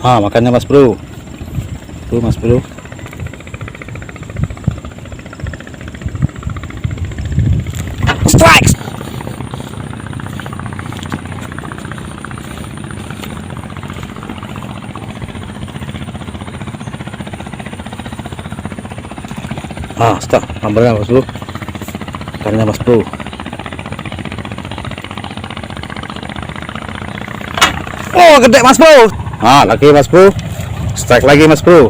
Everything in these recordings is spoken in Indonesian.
Makannya mas bro. Tuh mas bro. Strike. Stop. Ambilnya mas bro. Ikannya mas bro. Oh, gede mas bro. Lagi mas bro. Strike lagi mas bro.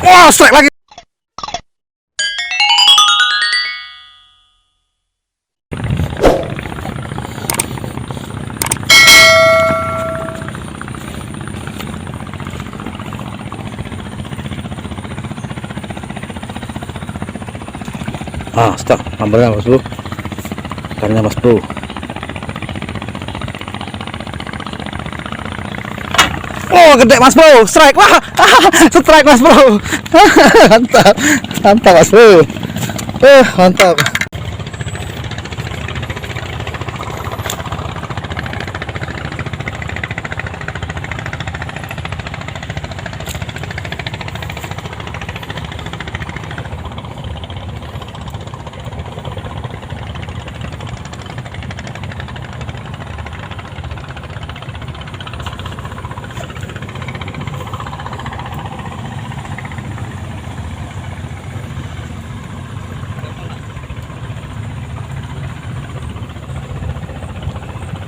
Oh, strike lagi. Stop. Ambilnya mas bro. Ikannya mas bro. Oh, gede mas bro. Strike. Wah, strike mas bro. Mantap. Mantap mas bro. Mantap.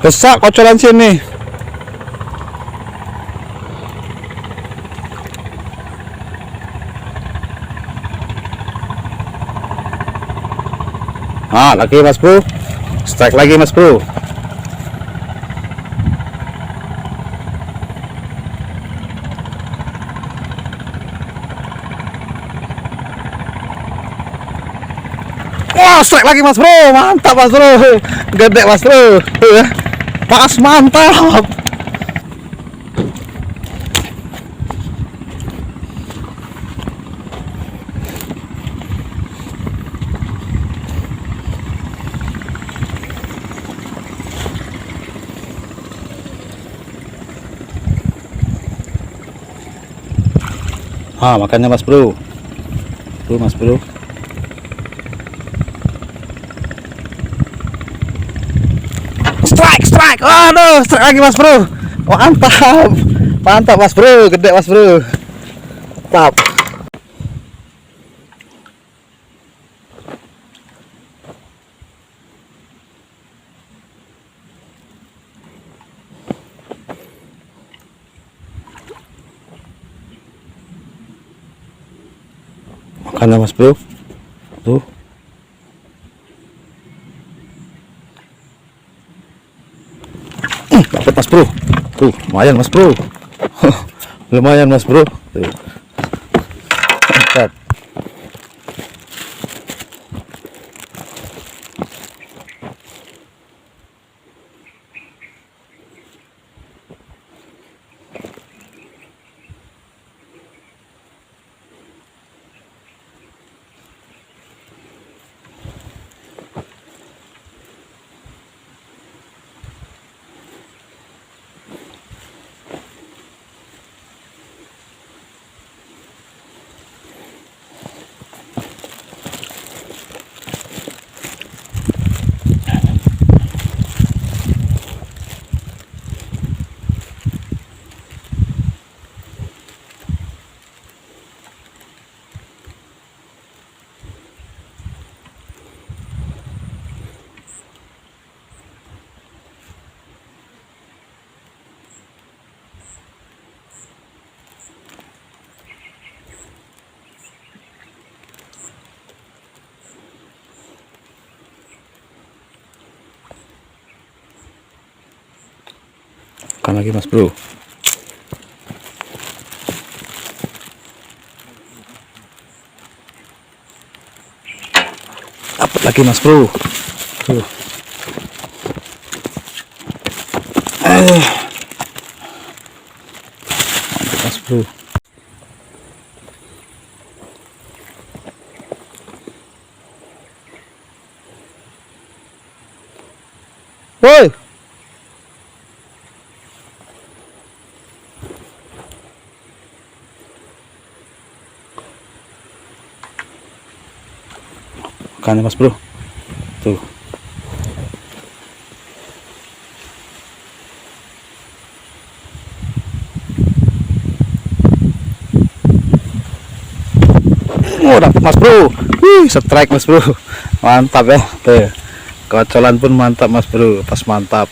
Besar kocoran sini. Lagi mas bro. Strike lagi mas bro. Wah, strike lagi mas bro. Mantap mas bro. Gede mas bro. Pas, mantap. Makannya mas bro. Tuh mas bro. Strike. Aduh, strike lagi mas bro. Mantap. Mantap mas bro. Gede mas bro. Mantap. Makannya mas bro. Tuh. Dapat mas bro. Tuh, lumayan mas bro. Lumayan mas bro. Tuh. Mantap. Makan lagi mas bro. Dapat lagi mas bro. Tuh. Mantap mas bro. Woi. Kan Mas Bro. Tuh. Oh, dapat Mas Bro. Wih, strike Mas Bro. Mantap ya. Tuh. Kocolan pun mantap Mas Bro, pas mantap.